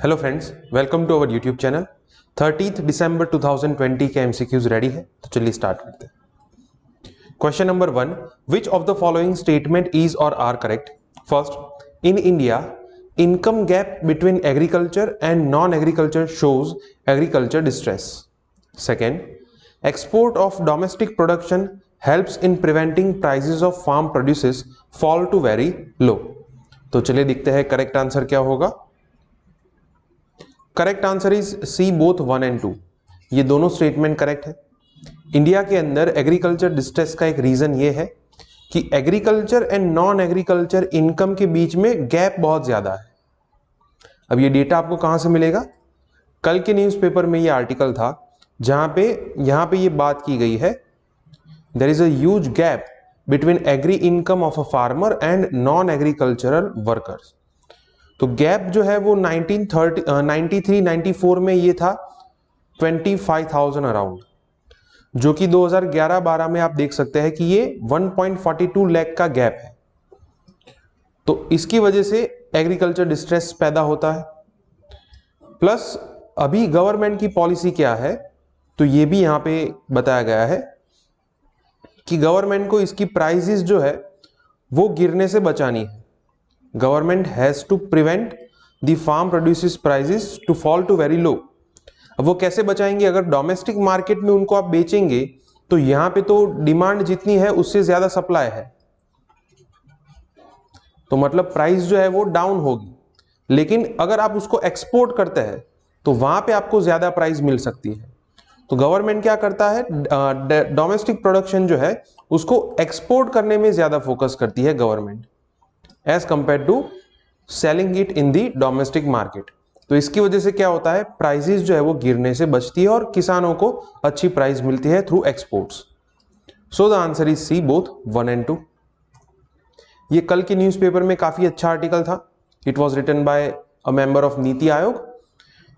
Hello friends, welcome to our YouTube channel. 30 दिसंबर 2020 के MCQs ready है, तो चलिए स्टार्ट करते हैं। Question number 1, which of the following statement is or are correct? First, in India income gap between agriculture and non agriculture shows agriculture distress. Second, export of domestic production helps in preventing prices of farm produces fall to very low. तो चलिए देखते हैं correct answer क्या होगा। Correct answer is C, both 1 and 2। ये दोनों statement correct है। India के अंदर एग्रीकल्चर डिस्ट्रेस का एक रीजन ये है कि agriculture and non agriculture income के बीच में गैप बहुत ज्यादा है। अब ये डेटा आपको कहां से मिलेगा? कल के न्यूज़पेपर में ये आर्टिकल था जहां पे यहां पे ये बात की गई है, there is a huge gap between agri income of a farmer and non agricultural workers. तो गैप जो है वो 1993-94 में ये था 25,000 अराउंड, जो कि 2011-12 में आप देख सकते हैं कि ये 1.42 लाख का गैप है। तो इसकी वजह से एग्रीकल्चर डिस्ट्रेस पैदा होता है। प्लस अभी गवर्नमेंट की पॉलिसी क्या है, तो ये भी यहां पे बताया गया है कि गवर्नमेंट को इसकी प्राइसेस जो है वो गिरने से बचानी है। Government has to prevent the farm produces prices to fall to very low. अब वो कैसे बचाएंगे? अगर डोमेस्टिक मार्केट में उनको आप बेचेंगे तो यहां पे तो डिमांड जितनी है उससे ज्यादा सप्लाई है, तो मतलब प्राइस जो है वो डाउन होगी। लेकिन अगर आप उसको एक्सपोर्ट करते हैं तो वहां पे आपको ज्यादा प्राइस मिल सकती है। तो गवर्नमेंट क्या करता है, डोमेस्टिक प्रोडक्शन जो है उसको एक्सपोर्ट करने में ज्यादा फोकस करती है government, as compare to selling it in the domestic market. तो इसकी वजह से क्या होता है, प्राइसेस जो है वो गिरने से बचती है और किसानों को अच्छी प्राइस मिलती है through exports. So the answer is C, both 1 and 2। ये कल के न्यूज़पेपर में काफी अच्छा आर्टिकल था। It was written by a member of NITI Aayog.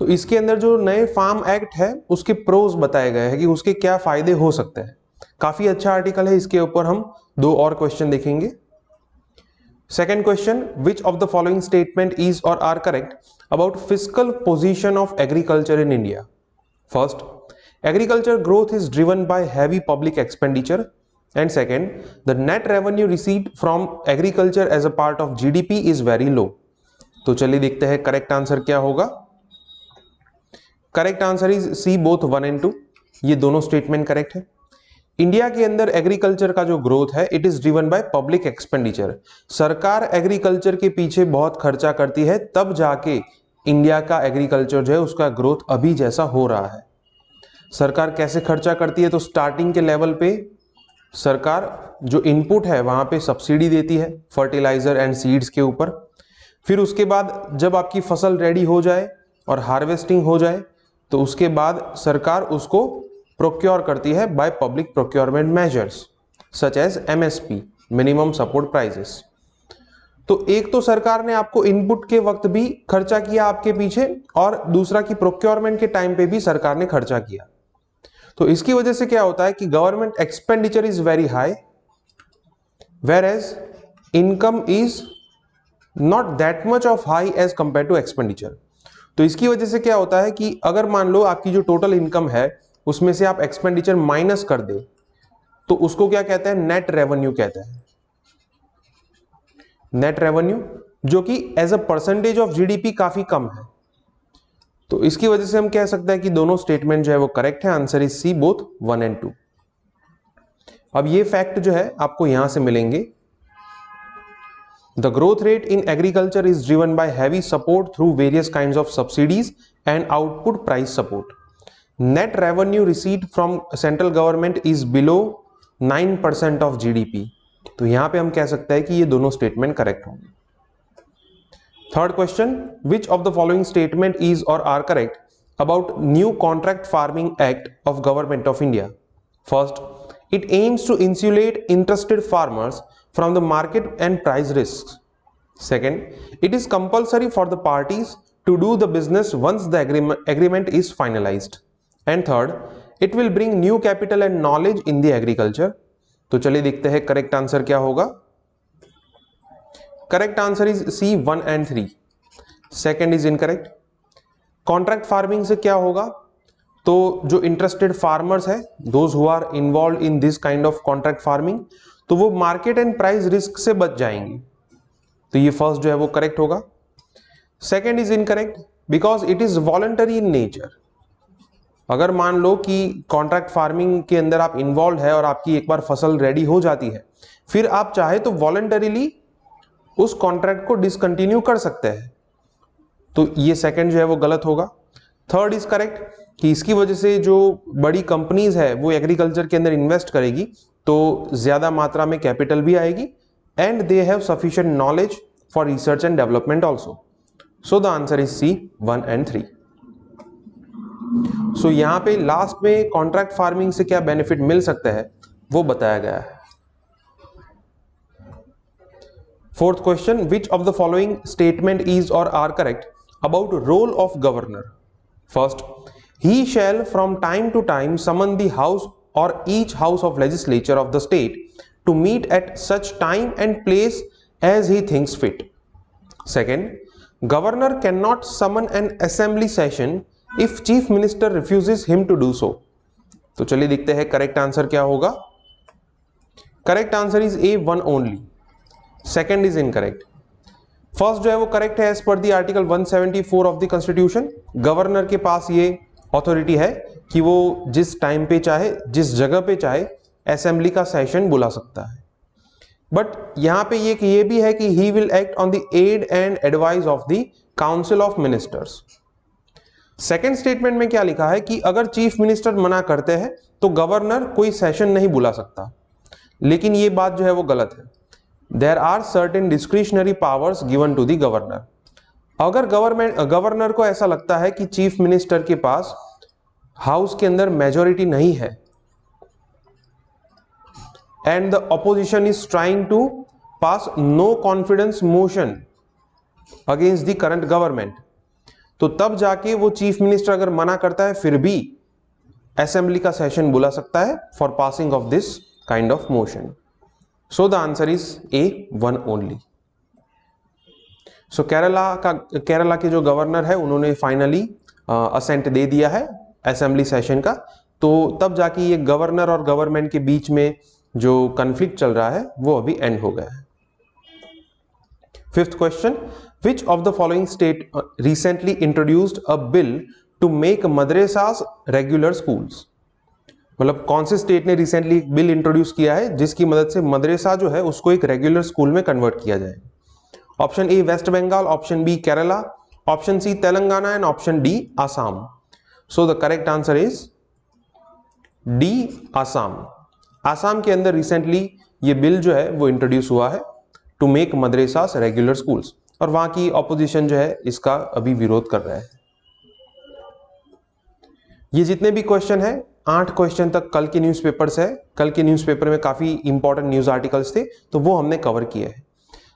तो इसके अंदर जो नए फार्म एक्ट है उसके प्रोज बताए गए हैं कि उसके क्या फायदे हो सकते हैं। काफी अच्छा आर्टिकल है। इसके ऊपर हम 2 और क्वेश्चन देखेंगे। Second question, which of the following statement is or are correct about fiscal position of agriculture in India? First, agriculture growth is driven by heavy public expenditure. And second, the net revenue received from agriculture as a part of GDP is very low. तो चलिए देखते हैं correct answer क्या होगा। Correct answer is C, both 1 and 2। ये दोनों statement correct है। India के अंदर एग्रीकल्चर का जो ग्रोथ है it is driven by public expenditure. सरकार एग्रीकल्चर के पीछे बहुत खर्चा करती है, तब जाके इंडिया का एग्रीकल्चर जो है उसका ग्रोथ अभी जैसा हो रहा है। सरकार कैसे खर्चा करती है? तो स्टार्टिंग के लेवल पे सरकार जो इनपुट है वहां पे सब्सिडी देती है फर्टिलाइजर एंड सीड्स के ऊपर। फिर उसके बाद जब आपकी फसल रेडी हो जाए और हार्वेस्टिंग हो जाए तो उसके बाद सरकार उसको प्रोक्योर करती है by public procurement measures such as MSP, minimum support prices. तो एक तो सरकार ने आपको इनपुट के वक्त भी खर्चा किया आपके पीछे, और दूसरा कि प्रोक्योरमेंट के टाइम पे भी सरकार ने खर्चा किया। तो इसकी वजह से क्या होता है कि government expenditure is very high, whereas income is not that much of high as compare to expenditure. तो इसकी वजह से क्या होता है कि अगर मान लो आपकी जो टोटल इनकम है उसमें से आप एक्सपेंडिचर माइनस कर दे तो उसको क्या कहते हैं, नेट रेवेन्यू कहते हैं। नेट रेवेन्यू जो कि as a percentage of GDP काफी कम है। तो इसकी वजह से हम कह सकते हैं कि दोनों स्टेटमेंट जो है वो करेक्ट है। Answer is C, both 1 and 2। अब ये फैक्ट जो है आपको यहां से मिलेंगे। The growth rate in agriculture is driven by heavy support through various kinds of subsidies and output price support. Net revenue received from central government is below 9% of GDP। तो यहां पे हम कह सकते हैं कि ये दोनों स्टेटमेंट करेक्ट होंगे। Third question, which of the following statement is or are correct about new contract farming act of government of India? First, it aims to insulate interested farmers from the market and price risks. Second, it is compulsory for the parties to do the business once the agreement is finalized. And third, it will bring new capital and knowledge in the agriculture. तो चलिए देखते हैं correct answer क्या होगा। Correct answer is C, 1 and 3। Second is incorrect. Contract farming से क्या होगा, तो जो इंटरेस्टेड फार्मर्स है, those who are involve in this kind of contract farming, तो वो मार्केट एंड प्राइस रिस्क से बच जाएंगे। तो ये फर्स्ट जो है वो करेक्ट होगा। Second is incorrect because it is voluntary in nature. अगर मान लो कि कॉन्ट्रैक्ट फार्मिंग के अंदर आप इन्वॉल्व है और आपकी एक बार फसल रेडी हो जाती है, फिर आप चाहे तो वॉलंटरीली उस कॉन्ट्रैक्ट को डिसकंटिन्यू कर सकते हैं। तो ये सेकंड जो है वो गलत होगा। थर्ड इज करेक्ट कि इसकी वजह से जो बड़ी कंपनीज है वो एग्रीकल्चर के अंदर इन्वेस्ट करेगी तो ज्यादा मात्रा में कैपिटल भी आएगी and they have sufficient knowledge for research and development also. So the answer is C 1 and 3। सो यहां पे लास्ट में कॉन्ट्रैक्ट फार्मिंग से क्या बेनिफिट मिल सकता है वो बताया गया है। Fourth question, which of the following statement is or are correct about role of governor. First, he shall from time to time summon the house or each house of legislature of the state to meet at such time and place as he thinks fit. Second, governor cannot summon an assembly session if chief minister refuses him to do so. तो चलिए देखते हैं correct answer क्या होगा। Correct answer is A 1 only। Second is incorrect. First जो है वो correct है as per the article 174 of the constitution. Governor के पास ये अथॉरिटी है कि वो जिस टाइम पे चाहे, जिस जगह पे चाहे असेंबली का सेशन बुला सकता है। बट यहां पे ये भी है कि he will act on the aid and advice of the council of ministers. Second statement में क्या लिखा है कि अगर चीफ मिनिस्टर मना करते हैं तो गवर्नर कोई सेशन नहीं बुला सकता, लेकिन ये बात जो है वो गलत है। There are certain discretionary powers given to the governor. अगर गवर्नर को ऐसा लगता है कि चीफ मिनिस्टर के पास हाउस के अंदर मेजॉरिटी नहीं है and the opposition is trying to pass no confidence motion against the current government, तो तब जाके वो चीफ मिनिस्टर अगर मना करता है फिर भी असेंबली का सेशन बुला सकता है for passing of this kind of motion. So the answer is A 1 only। सो केरला के जो गवर्नर है उन्होंने फाइनली असेंट दे दिया है असेंबली सेशन का, तो तब जाके ये गवर्नर और गवर्नमेंट के बीच में जो कन्फ्लिक्ट चल रहा है वो अभी एंड हो गया है। Fifth question, which of the following state recently introduced a bill to make madrasas regular schools. मतलब कौन से स्टेट ने रिसेंटली बिल इंट्रोड्यूस किया है जिसकी मदद से मदरसा जो है उसको एक रेगुलर स्कूल में कन्वर्ट किया जाए। Option A West Bengal, option B Kerala, option C Telangana and option D Assam. So the correct answer is D Assam. Assam के अंदर रिसेंटली ये बिल जो है वो इंट्रोड्यूस हुआ है to make madrasas regular schools, और वहां की ऑपोजिशन जो है इसका अभी विरोध कर रहा है। ये जितने भी क्वेश्चन है 8 क्वेश्चन तक कल के न्यूज़पेपर से है। कल के न्यूज़पेपर में काफी इंपॉर्टेंट न्यूज आर्टिकल्स थे तो वो हमने कवर किए हैं।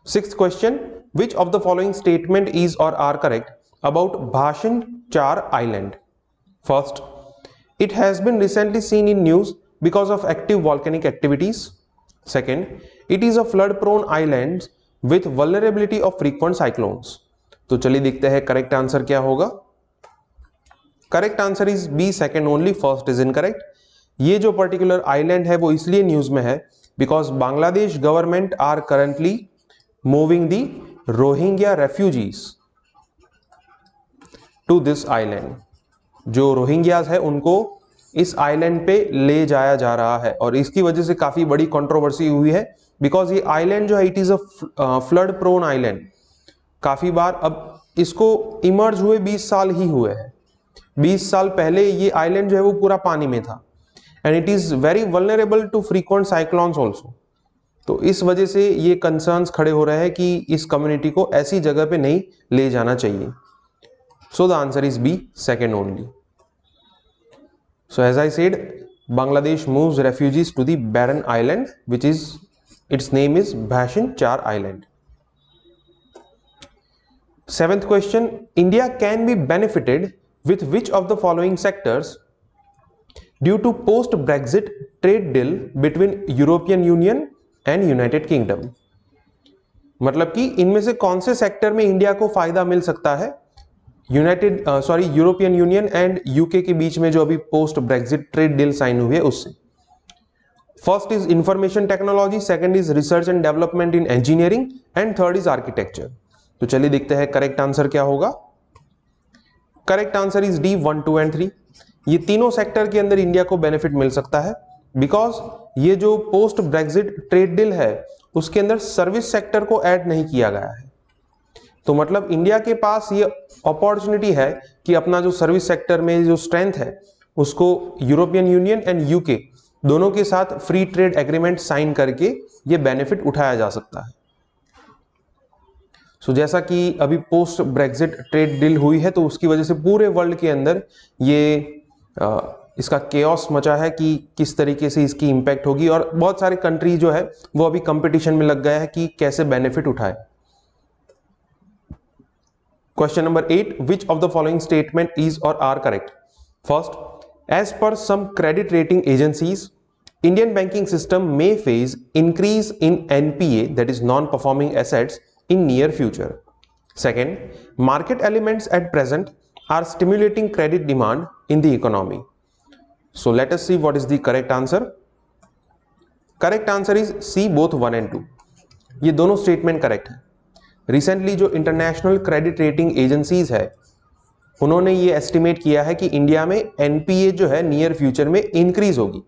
Sixth question, which of the following statement is or are correct about भाषण 4 island. First, it has been recently seen in news because of active volcanic activities. Second, it is a flood prone island with vulnerability of frequent cyclones. तो चलिए देखते हैं correct answer क्या होगा। Correct answer is B second only, first is incorrect. ये जो particular island है वो इसलिए न्यूज में है because Bangladesh government are currently moving the Rohingya refugees to this island. जो रोहिंग्याज है उनको इस आइलैंड पे ले जाया जा रहा है और इसकी वजह से काफी बड़ी कंट्रोवर्सी हुई है बिकॉज ये आइलैंड जो है it is a flood prone island. काफी बार अब इसको इमर्ज हुए 20 साल ही हुए हैं। 20 साल पहले ये आइलैंड जो है वो पूरा पानी में था and it is very vulnerable to frequent cyclones also. तो इस वजह से ये कंसर्न्स खड़े हो रहे हैं कि इस कम्युनिटी को ऐसी जगह पे नहीं ले जाना चाहिए। So the answer is B second only. So as I said, Bangladesh moves refugees to the barren island which is its name is Bhashan 4 island. Seventh question, India can be benefited with which of the following sectors due to post Brexit trade deal between European Union and United Kingdom। मतलब कि इनमें से कौन से sector में India को फायदा मिल सकता है यूरोपियन यूनियन एंड यूके के बीच में जो अभी post Brexit trade deal sign हुई है उससे। First is information technology, second is research and development in engineering and third is architecture. तो चलिए देखते हैं करेक्ट आंसर क्या होगा। Correct answer is D 1, 2 and 3। ये तीनों सेक्टर के अंदर इंडिया को बेनिफिट मिल सकता है बिकॉज ये जो पोस्ट ब्रेक्सिट ट्रेड डील है उसके अंदर सर्विस सेक्टर को ऐड नहीं किया गया है। तो मतलब इंडिया के पास ये अपॉर्चुनिटी है कि अपना जो सर्विस सेक्टर में जो स्ट्रेंथ है उसको यूरोपियन यूनियन एंड यूके दोनों के साथ फ्री ट्रेड एग्रीमेंट साइन करके ये बेनिफिट उठाया जा सकता है। सो जैसा कि अभी पोस्ट ब्रेक्सिट ट्रेड डील हुई है तो उसकी वजह से पूरे वर्ल्ड के अंदर ये इसका केओस मचा है कि किस तरीके से इसकी इंपैक्ट होगी और बहुत सारे कंट्री जो है वो अभी कंपटीशन में लग गया है कि कैसे बेनिफिट उठाए। Question number 8, which of the following statement is or are correct. First, as per some credit rating agencies Indian banking system may face increase in NPA that is non performing assets in near future. Second, market elements at present are stimulating credit demand in the economy. So let us see what is the correct answer. Correct answer is C, both 1 and 2. ये दोनों statement correct है। Recently जो international credit rating agencies है उन्होंने ये estimate किया है कि इंडिया में एनपीए जो है नियर फ्यूचर में इंक्रीज होगी।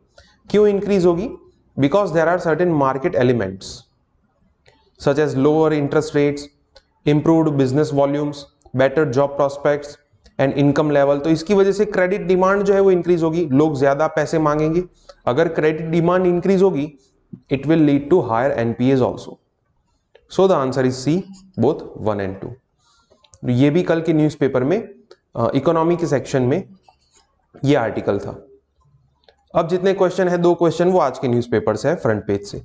क्यों इंक्रीज होगी? Because there are certain market elements such as lower interest rates, improved business volumes, better job prospects and income level। तो इसकी वजह से क्रेडिट डिमांड जो है वो इंक्रीज होगी, लोग ज्यादा पैसे मांगेंगे। अगर क्रेडिट डिमांड इंक्रीज होगी it will lead to higher NPAs also. So the answer is C, both 1 and 2। ये भी कल के न्यूज़पेपर में इकोनॉमी के सेक्शन में ये आर्टिकल था। अब जितने क्वेश्चन है 2 क्वेश्चन वो आज के न्यूज़पेपर से है, फ्रंट पेज से।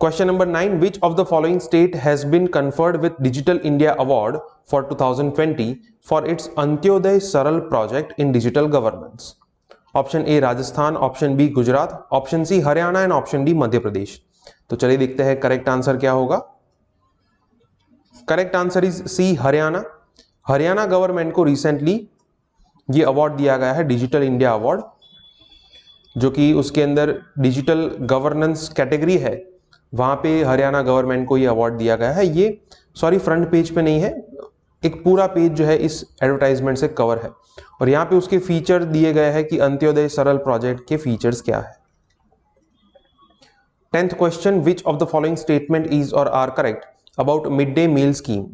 Question number 9, which of the following state has been conferred with Digital India Award for 2020 for its Antyodaya Saral project in digital governance? Option A Rajasthan, Option B Gujarat, Option C Haryana and Option D Madhya Pradesh. तो चलिए देखते हैं correct answer क्या होगा। Correct answer is C, Haryana. Haryana government को recently ये award दिया गया है, डिजिटल इंडिया अवार्ड, जो कि उसके अंदर डिजिटल गवर्नेंस कैटेगरी है, वहां पे हरियाणा गवर्नमेंट को ये अवार्ड दिया गया है। ये फ्रंट पेज पे नहीं है, एक पूरा पेज जो है इस एडवर्टाइजमेंट से कवर है और यहाँ पे उसके फीचर दिए गए हैं कि अंत्योदय सरल प्रोजेक्ट के फीचर्स क्या है। 10th question, which of the following statement is or are correct about mid day meal scheme.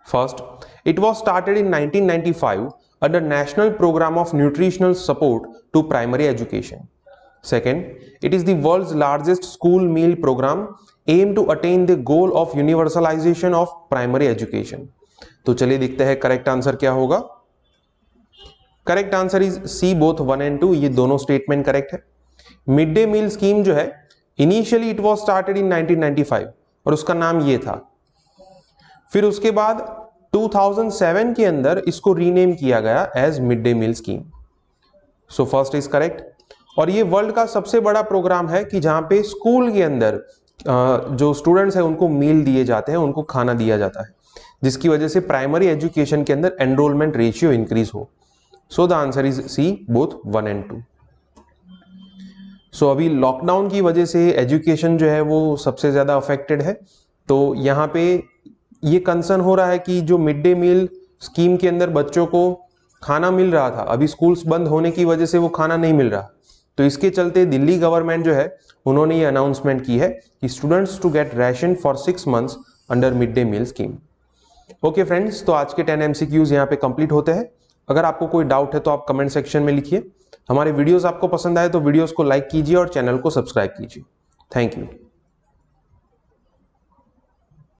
First, it was started in 1995 under national programme of nutritional support to primary education. Second, it is the world's largest school meal program aimed to attain the goal of universalization of primary education। तो चलिए देखते हैं correct answer क्या होगा। Correct answer is C, both 1 and 2। ये दोनों statement correct है। Mid day meal scheme जो है initially it was started in 1995 और उसका नाम ये था। फिर उसके बाद 2007 के अंदर इसको रीनेम किया गया as mid day meal scheme. So first is correct. और ये वर्ल्ड का सबसे बड़ा प्रोग्राम है कि जहां पे स्कूल के अंदर जो स्टूडेंट्स हैं उनको मील दिए जाते हैं, उनको खाना दिया जाता है, जिसकी वजह से प्राइमरी एजुकेशन के अंदर एनरोलमेंट रेशियो इंक्रीज हो। So the answer is C, both 1 and 2। सो अभी लॉकडाउन की वजह से एजुकेशन जो है वो सबसे ज्यादा अफेक्टेड है। तो यहाँ पे ये कंसर्न हो रहा है कि जो मिड डे मील स्कीम के अंदर बच्चों को खाना मिल रहा था, अभी स्कूल्स बंद होने की वजह से वो खाना नहीं मिल रहा। तो इसके चलते दिल्ली गवर्नमेंट जो है उन्होंने ये अनाउंसमेंट की है कि students to get ration for 6 months under mid day meal scheme. Okay friends, तो आज के 10 MCQs यहाँ पे कंप्लीट होते हैं। अगर आपको कोई डाउट है तो आप कमेंट सेक्शन में लिखिए। हमारे वीडियोस आपको पसंद आए तो वीडियोस को लाइक कीजिए और चैनल को सब्सक्राइब कीजिए। Thank you.